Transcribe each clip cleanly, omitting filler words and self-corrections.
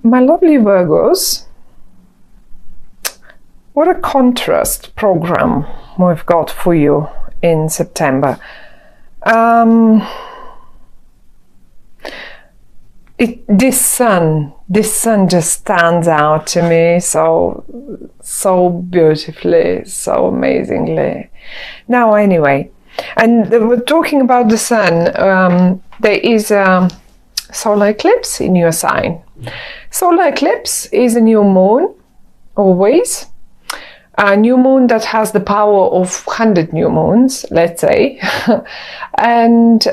my lovely Virgos, what a contrast program we've got for you in September. This sun just stands out to me so beautifully, so amazingly. Now, anyway, and we're talking about the sun. There is a solar eclipse in your sign. Solar eclipse is a new moon, always. A new moon that has the power of 100 new moons, let's say. And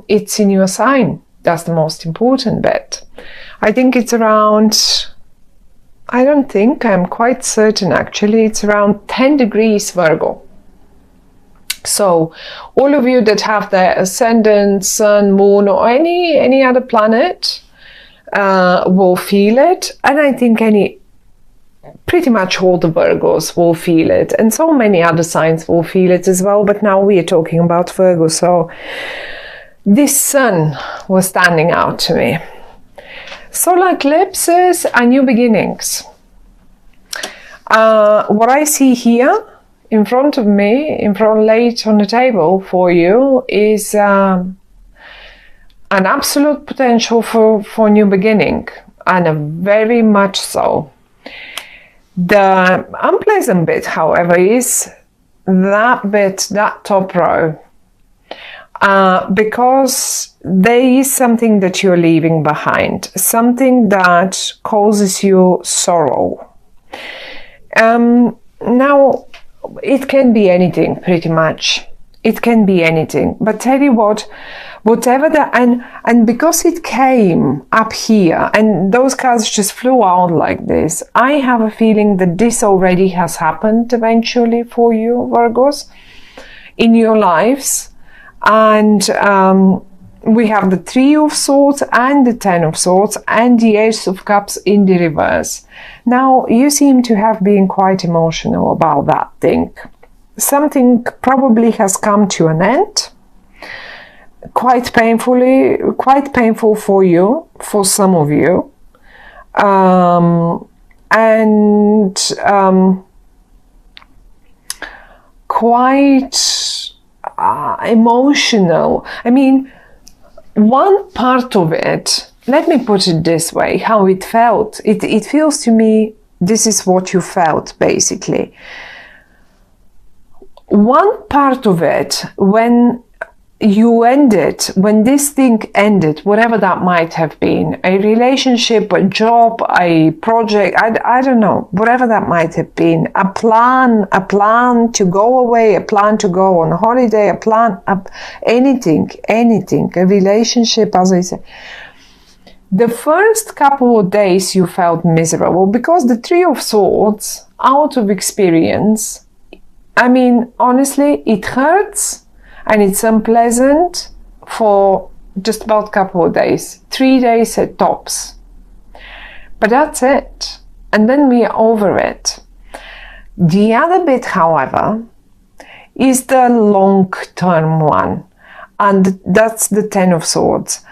it's in your sign. That's the most important bit. I think it's around, I'm quite certain actually, it's around 10 degrees Virgo. So all of you that have the ascendant, sun, moon, or any other planet will feel it. And I think pretty much all the Virgos will feel it. And so many other signs will feel it as well. But now we are talking about Virgo. So this sun was standing out to me. Solar eclipses are new beginnings. What I see here in front of me, laid on the table for you, is an absolute potential for new beginning, and a very much so. The unpleasant bit, however, is that top row. Because there is something that you're leaving behind, something that causes you sorrow. Now, it can be anything, pretty much. It can be anything. But tell you what, whatever and because it came up here, and those cards just flew out like this, I have a feeling that this already has happened eventually for you, Virgos, in your lives. And we have the Three of Swords and the Ten of Swords and the Ace of Cups in the reverse. Now, you seem to have been quite emotional about that thing. Something probably has come to an end, quite painful for you, for some of you. Quite emotional. I mean, one part of it, let me put it this way, how it felt. It feels to me, this is what you felt, basically. One part of it, when this thing ended, whatever that might have been, a relationship, a job, a project, I don't know, whatever that might have been, a plan to go away, a plan to go on holiday, anything, a relationship, as I said. The first couple of days you felt miserable because the Three of Swords, out of experience, I mean, honestly, it hurts. And it's unpleasant for just about a couple of days, 3 days at tops. But that's it. And then we are over it. The other bit, however, is the long-term one. And that's the Ten of Swords.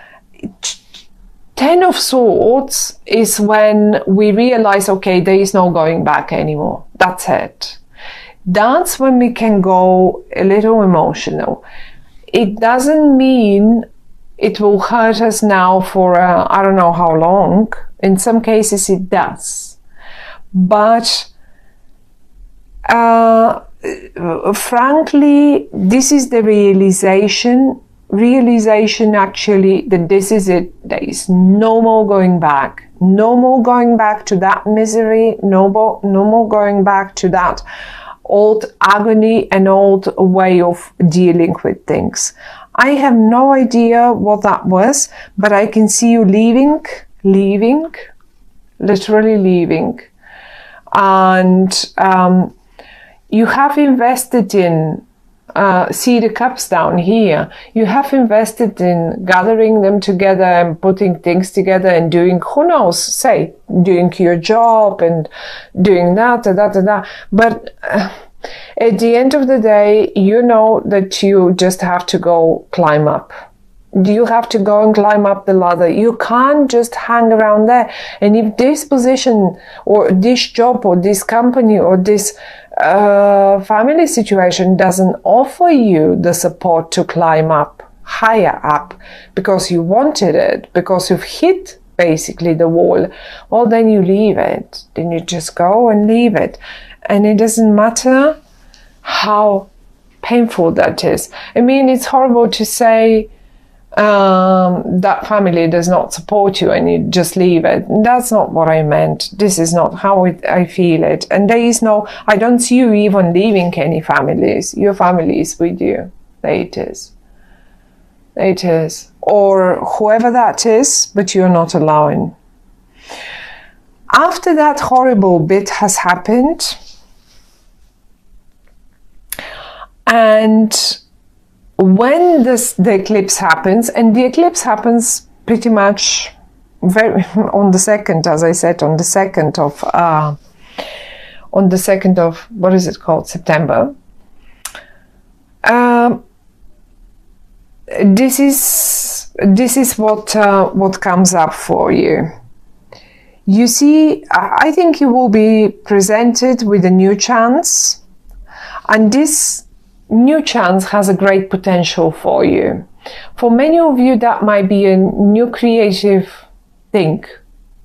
Ten of Swords is when we realize, okay, there is no going back anymore. That's it. That's when we can go a little emotional. It doesn't mean it will hurt us now for I don't know how long. In some cases it does. But frankly, this is the realization actually that this is it. There is no more going back. No more going back to that misery. No more going back to that old agony and old way of dealing with things. I have no idea what that was, but I can see you leaving, literally leaving. And you have invested in, see the cups down here, you have invested in gathering them together and putting things together and doing, who knows, doing your job and doing that. But at the end of the day, you know that you just have to go climb up. You have to go and climb up the ladder. You can't just hang around there. And if this position or this job or this company or this family situation doesn't offer you the support to climb up, higher up, because you wanted it, because you've hit basically the wall, well, then you leave it. Then you just go and leave it. And it doesn't matter how painful that is. I mean, it's horrible to say that family does not support you and you just leave it. That's not what I meant. This is not how I feel it. And there is no, I don't see you even leaving any families. Your family is with you. It is. It is. Or whoever that is, but you're not allowing. After that horrible bit has happened, and when the eclipse happens, and the eclipse happens pretty much on the 2nd, as I said, on the 2nd of what is it called, September. This is what comes up for you. You see, I think you will be presented with a new chance, and this new chance has a great potential for you. For many of you, that might be a new creative thing,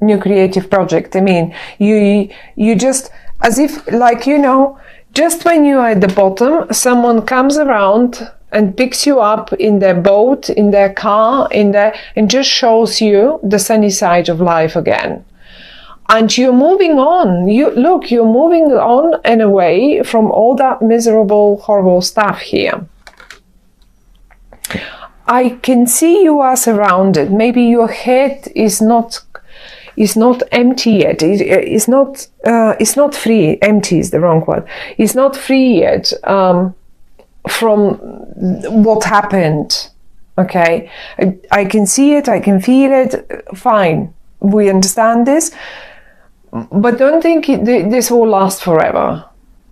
new creative project. I mean, you just, as if, like, you know, just when you are at the bottom, someone comes around and picks you up in their boat, in their car, and just shows you the sunny side of life again. And you're moving on. You're moving on and away from all that miserable, horrible stuff here. I can see you are surrounded. Maybe your head is not empty yet. It's not free. Empty is the wrong word. It's not free yet from what happened. Okay, I can see it. I can feel it. Fine, we understand this. But don't think this will last forever.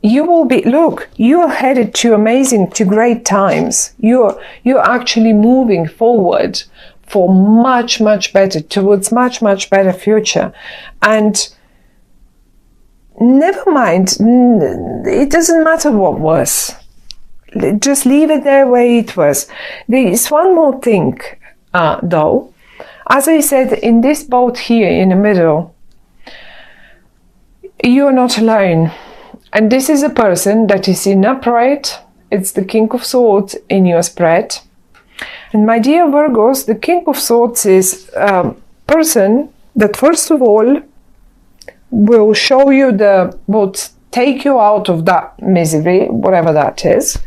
You will be, look, you are headed to great times. You're actually moving forward for much, much better, towards much, much better future. And never mind, it doesn't matter what was. Just leave it there where it was. There is one more thing, though. As I said, in this boat here in the middle, you are not alone. And this is a person that is in upright. It's the King of Swords in your spread. And my dear Virgos, the King of Swords is a person that first of all will show you will take you out of that misery, whatever that is.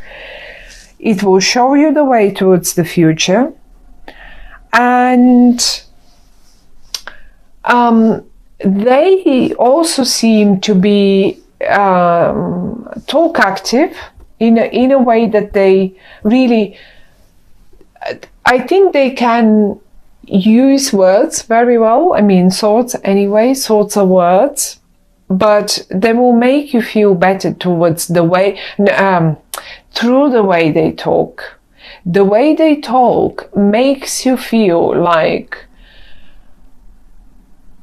It will show you the way towards the future. And they also seem to be talk active in a way that they really, I think they can use words very well. I mean, thoughts anyway, thoughts are words, but they will make you feel better towards the way, through the way they talk. The way they talk makes you feel like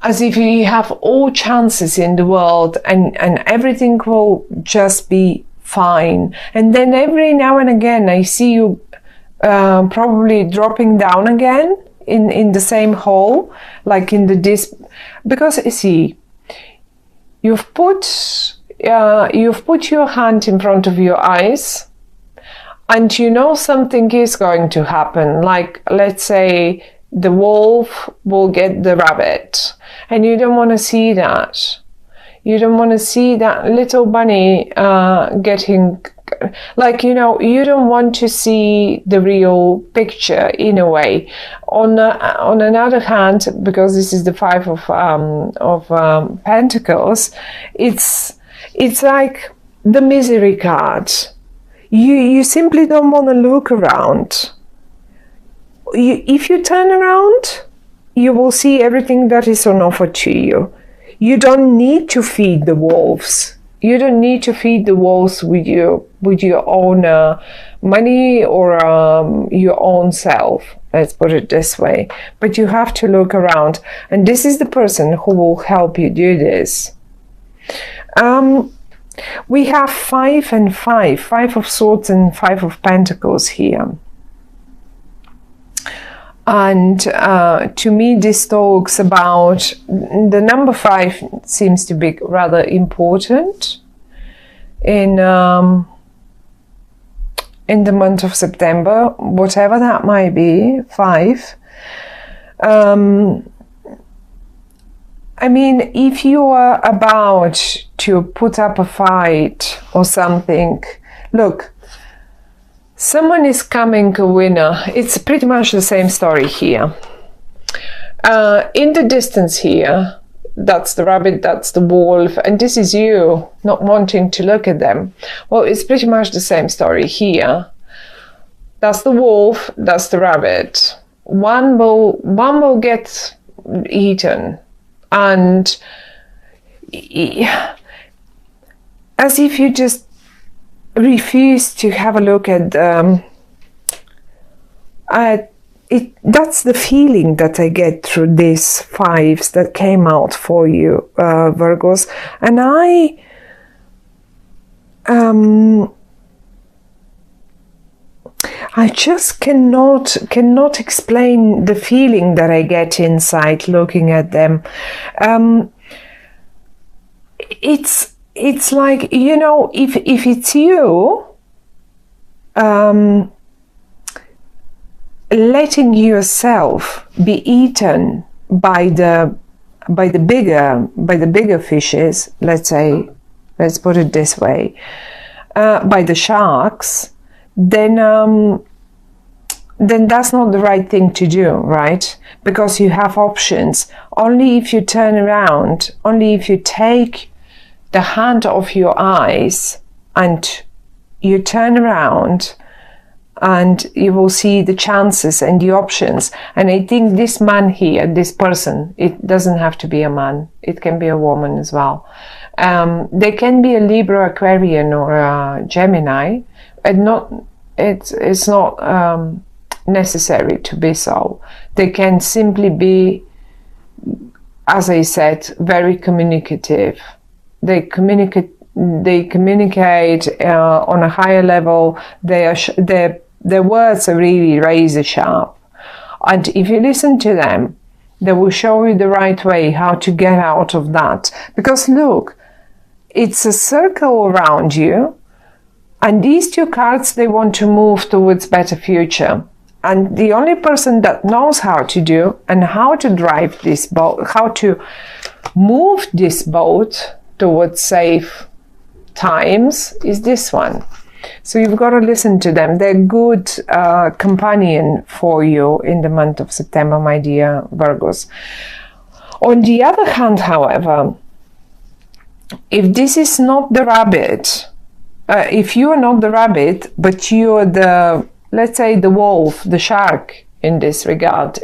as if you have all chances in the world and everything will just be fine. And then every now and again I see you probably dropping down again in the same hole, like in the disc, because you see, you've put your hand in front of your eyes and you know something is going to happen, like let's say the wolf will get the rabbit, and you don't want to see that. You don't want to see that little bunny getting, like, you know, you don't want to see the real picture in a way. On another hand, because this is the Five of Pentacles, it's like the misery card. You simply don't want to look around. If you turn around, you will see everything that is on offer to you. You don't need to feed the wolves. You don't need to feed the wolves with your own money or your own self. let's put it this way. But you have to look around, and this is the person who will help you do this. We have 5 and 5, 5 of Swords and 5 of Pentacles here. And to me, this talks about the number 5 seems to be rather important in the month of September, whatever that might be. 5. I mean, if you are about to put up a fight or something, look, someone is coming a winner. It's pretty much the same story here. In the distance here, that's the rabbit, that's the wolf, and this is you not wanting to look at them. Well, it's pretty much the same story here. That's the wolf, that's the rabbit. One will get eaten. And as if you just refuse to have a look at it. That's the feeling that I get through these 5s that came out for you, Virgos. And I just cannot explain the feeling that I get inside looking at them. It's like, you know, if it's you, letting yourself be eaten by the bigger fishes, let's put it this way, by the sharks, then that's not the right thing to do, right? Because you have options. Only if you turn around, only if you take the hand off your eyes and you turn around, and you will see the chances and the options. And I think this man here, this person, it doesn't have to be a man, it can be a woman as well. They can be a Libra, Aquarian, or a Gemini, and it's not necessary to be so. They can simply be, as I said, very communicative. They communicate on a higher level. Their words are really razor sharp, and if you listen to them, they will show you the right way how to get out of that. Because look, it's a circle around you, and these 2 cards, they want to move towards better future. And the only person that knows how to do and how to drive this boat, how to move this boat towards safe times, is this one. So you've got to listen to them. They're good companion for you in the month of September, my dear Virgos. On the other hand, however, if this is not the rabbit, if you are not the rabbit, but you are the, let's say, the wolf, the shark in this regard,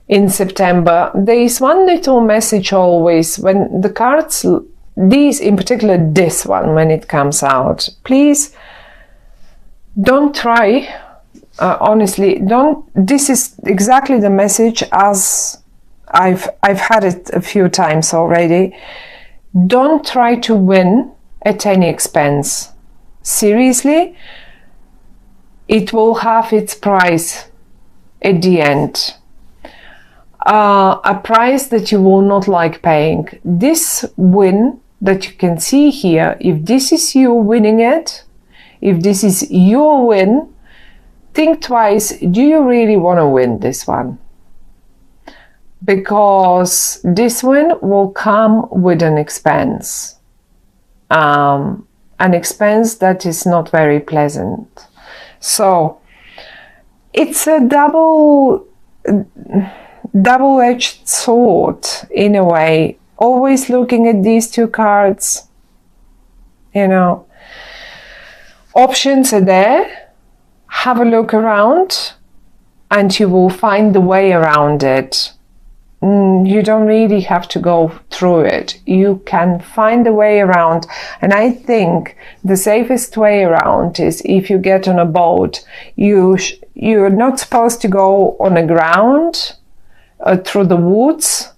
in September, there is one little message always when the cards, these in particular, this one, when it comes out, please don't try, honestly, don't, this is exactly the message as I've had it a few times already. Don't try to win at any expense. Seriously, it will have its price at the end. A price that you will not like paying. This win that you can see here, if this is you winning it, if this is your win, think twice, do you really want to win this one? Because this win will come with an expense. An expense that is not very pleasant. So it's a double-edged sword in a way. Always looking at these 2 cards, you know, options are there. Have a look around and you will find the way around it. you don't really have to go through it. You can find a way around. And I think the safest way around is if you get on a boat, you're not supposed to go on the ground through the woods.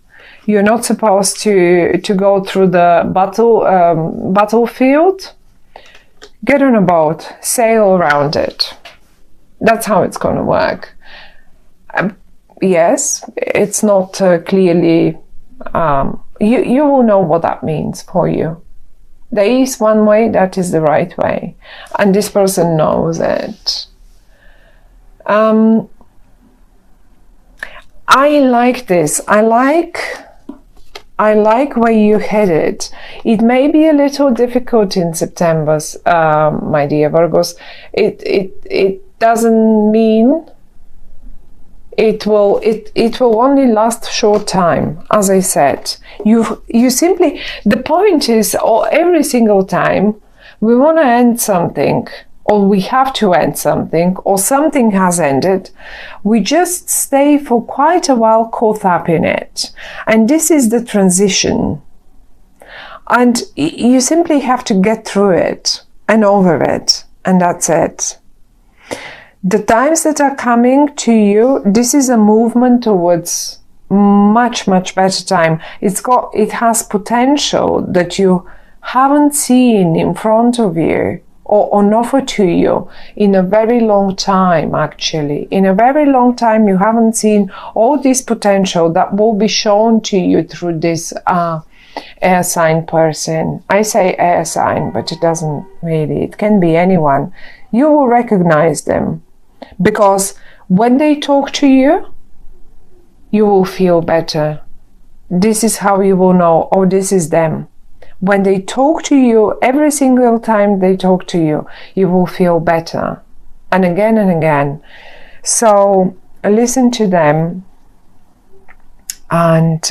You're not supposed to go through the battlefield. Get on a boat, sail around it. That's how it's going to work. Yes, it's not clearly, you will know what that means for you. There is one way that is the right way, and this person knows it. I like this. I like where you headed. It may be a little difficult in September, my dear Virgos. It doesn't mean it will only last a short time. As I said, you simply, the point is, every single time we want to end something, or we have to end something, or something has ended, we just stay for quite a while caught up in it. And this is the transition. And you simply have to get through it and over it, and that's it. The times that are coming to you, this is a movement towards much, much better time. It has potential that you haven't seen in front of you or on offer to you in a very long time, actually. In a very long time, you haven't seen all this potential that will be shown to you through this air sign person. I say air sign, but it doesn't really. It can be anyone. You will recognize them. Because when they talk to you, you will feel better. This is how you will know, oh, this is them. When they talk to you, every single time they talk to you, you will feel better. And again and again. So listen to them, and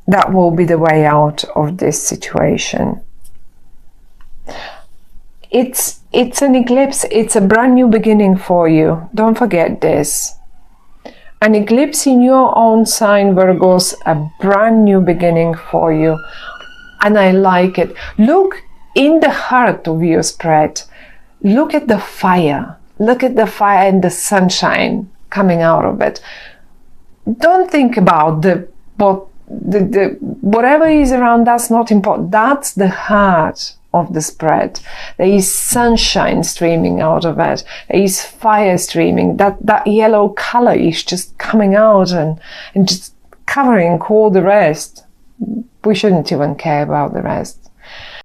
that will be the way out of this situation. It's an eclipse. It's a brand new beginning for you. Don't forget this. An eclipse in your own sign, Virgos, a brand new beginning for you. And I like it. Look in the heart of your spread. Look at the fire. Look at the fire and the sunshine coming out of it. Don't think about whatever is around. That's not important. That's the heart of the spread. There is sunshine streaming out of it. There is fire streaming. That yellow color is just coming out and just covering all the rest. We shouldn't even care about the rest.